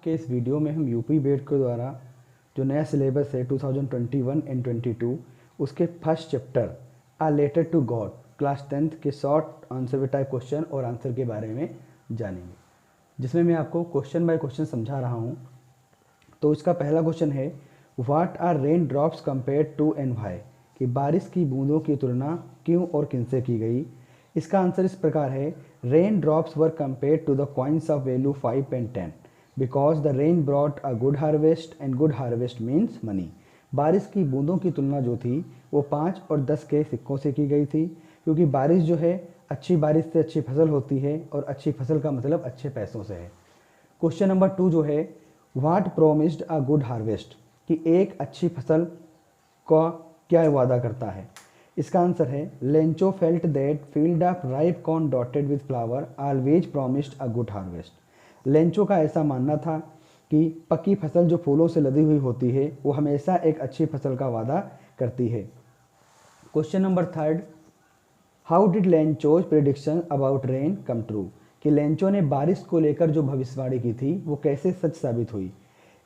के इस वीडियो में हम यूपी बोर्ड के द्वारा जो नया सिलेबस है 2021 एंड 22 उसके first chapter a letter to God class 10th के शॉर्ट आंसर टाइप क्वेश्चन और आंसर के बारे में जानेंगे, जिसमें मैं आपको क्वेश्चन बाय क्वेश्चन समझा रहा हूँ। तो इसका पहला क्वेश्चन है what are rain drops compare to and why, कि बारिश की बूंदों की तुलना क्यों और किनसे की गई। इसका आंसर इस प्रकार है rain drops were compare to the coins of value 5 and 10 because the rain brought a good harvest and good harvest means money. बारिश की बूंदों की तुलना जो थी वो 5 और 10 के सिक्कों से की गई थी, क्योंकि बारिश जो है अच्छी बारिश से अच्छी फसल होती है और अच्छी फसल का मतलब अच्छे पैसों से है। क्वेश्चन नंबर 2 जो है what promised a good harvest, कि एक अच्छी फसल का क्या वादा करता है। इसका आंसर है Lencho felt that field of ripe corn dotted with flower always promised a good harvest. Lencho का ऐसा मानना था कि पक्की फसल जो फूलों से लदी हुई होती है वो हमेशा एक अच्छी फसल का वादा करती है। Question number 3 how did Lencho's prediction about rain come true, कि लेंचो ने बारिश को लेकर जो भविष्यवाणी की थी वो कैसे सच साबित हुई।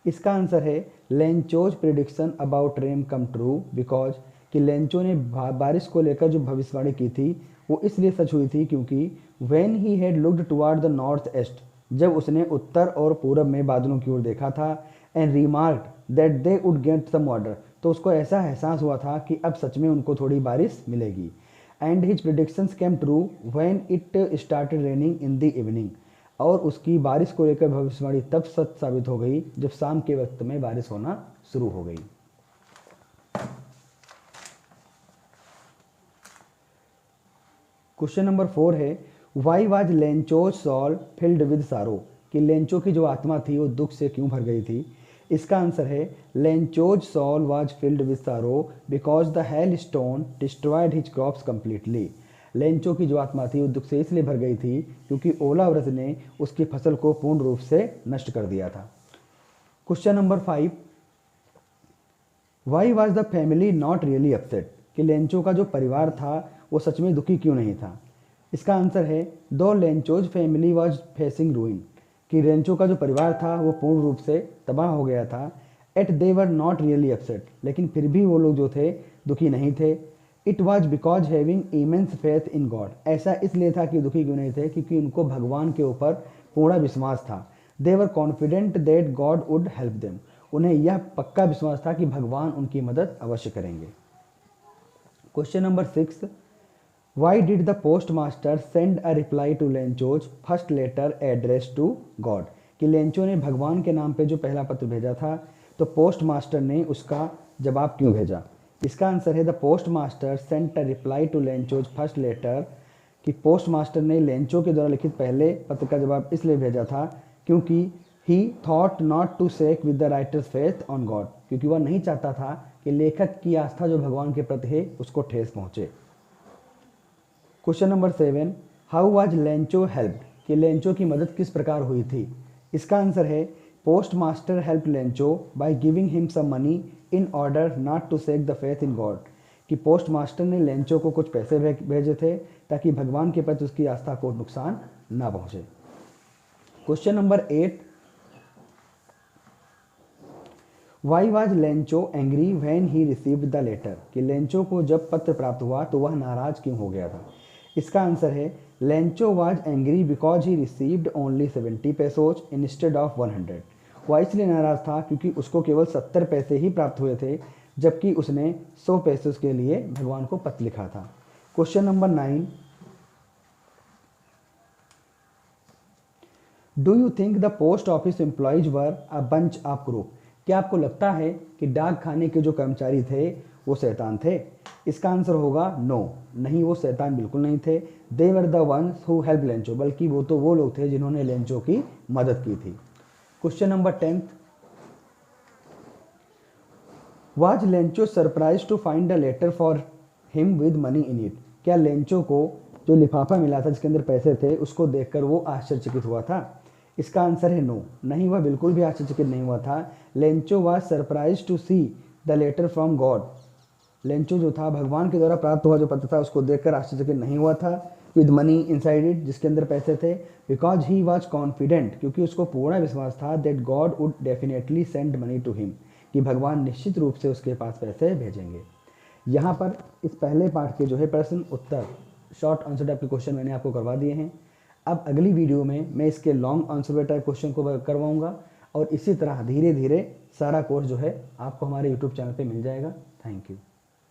इसका आंसर है Lencho's prediction about rain come true because, कि लेंचो ने बारिश को लेकर जो भविष्यवाणी की थी वो इसलिए सच हुई थी क्योंकि when he had looked toward the north east, जब उसने उत्तर और पूरब में बादलों की ओर देखा था, and remarked that they would get some water, तो उसको ऐसा एहसास हुआ था कि अब सच में उनको थोड़ी बारिश मिलेगी। And his predictions came true when it started raining in the evening, और उसकी बारिश को लेकर भविष्यवाणी तब सच साबित हो गई जब शाम के वक्त में बारिश होना शुरू हो गई। क्वेश्चन नंबर 4 है why was Lencho's soul filled with sorrow, कि लेंचो की जो आत्मा थी वो दुख से क्यों भर गई थी। इसका आंसर है Lencho's soul was filled with sorrow because the hailstone destroyed his crops completely. Lencho की जो आत्मा थी वो दुख से इसलिए भर गई थी क्योंकि ओलावृष्टि ने उसकी फसल को पूर्ण रूप से नष्ट कर दिया था। Question number 5 why was the family not really upset, कि लेंचो का जो परिवार था वो सच में दुखी क्यों नहीं था। इसका आंसर है दो लेंचोज फैमिली वाज फेसिंग रूइन, कि लेंचो का जो परिवार था वो पूर्ण रूप से तबाह हो गया था। At they were not really upset, लेकिन फिर भी वो लोग जो थे दुखी नहीं थे। It was because having immense faith in God, ऐसा इसलिए था कि दुखी क्यों नहीं थे क्योंकि उनको भगवान के ऊपर पूर्ण विश्वास था। They were confident that God would help them, उन्हें यह पक्का विश्वास था कि भगवान उनकी मदद अवश्य करेंगे। Question number 6 why did the post master send a reply to Lencho's first letter address to God, कि लेंचो ने भगवान के नाम पे जो पहला पत्र भेजा था तो पोस्ट मास्टर ने उसका जवाब क्यों भेजा। इसका आंसर है the post master sent a reply to Lencho's first letter, कि पोस्ट मास्टर ने लेंचो के द्वारा लिखित पहले पत्र का जवाब इसलिए भेजा था क्योंकि he thought not to shake with the writer's faith on God, क्योंकि वह नहीं चाहता था कि लेखक की आस्था जो भगवान के प्रति है उसको ठेस पहुंचे। Question number 7 how was Lencho help, कि लेंचो की मदद किस प्रकार हुई थी। इसका आंसर है post master help Lencho by giving him some money in order not to shake the faith in God, कि पोस्ट मास्टर ने लेंचो को कुछ पैसे भेजे थे ताकि भगवान के प्रति उसकी आस्था को नुकसान ना पहुंचे। Question number 8 why was Lencho angry when he received the letter, कि लेंचो को जब पत्र प्राप्त हुआ तो वह नाराज क्यों हो गया था। इसका आंसर है Lencho was angry because he received only 70 pesos instead of 100, वह इसलिए नाराज था क्योंकि उसको केवल 70 पैसे ही प्राप्त हुए थे जबकि उसने 100 पैसे के लिए भगवान को पत्र लिखा था। Question number 9 do you think the post office employees were a bunch of crook, क्या आपको लगता है कि डाक खाने के जो कर्मचारी थे वो शैतान थे। इसका आंसर होगा नो, नहीं वो शैतान बिल्कुल नहीं थे। They were the ones who help Lencho, बल्कि वो तो वो लोग थे जिन्होंने लेंचो की मदद की थी। Question number 10 was Lencho surprise to find a letter for him with money in it, क्या लेंचो को जो लिफाफा मिला था जिसके अंदर पैसे थे उसको देखकर वो आश्चर्यचकित हुआ था। इसका आंसर है नो, नहीं वह बिल्कुल भी आश्चर्यचकित नहीं हुआ था। Lencho was surprise to see the letter from God, Lencho जो था भगवान के द्वारा प्राप्त हुआ जो पत्र था उसको देखकर आश्चर्यचकित नहीं हुआ था, विद मनी इनसाइड इट, जिसके अंदर पैसे थे, बिकॉज ही वॉज कॉन्फिडेंट, क्योंकि उसको पूर्ण विश्वास था, that God would definitely send money to him, कि भगवान निश्चित रूप से उसके पास पैसे भेजेंगे। यहाँ पर इस पहले पार्ट के जो है प्रश्न उत्तर शॉर्ट आंसर टाइप के क्वेश्चन मैंने आपको करवा दिए हैं। अब अगली वीडियो में मैं इसके लॉन्ग आंसर टाइप क्वेश्चन को करवाऊंगा, और इसी तरह धीरे धीरे सारा कोर्स जो है आपको हमारे यूट्यूब चैनल पे मिल जाएगा। Thank you.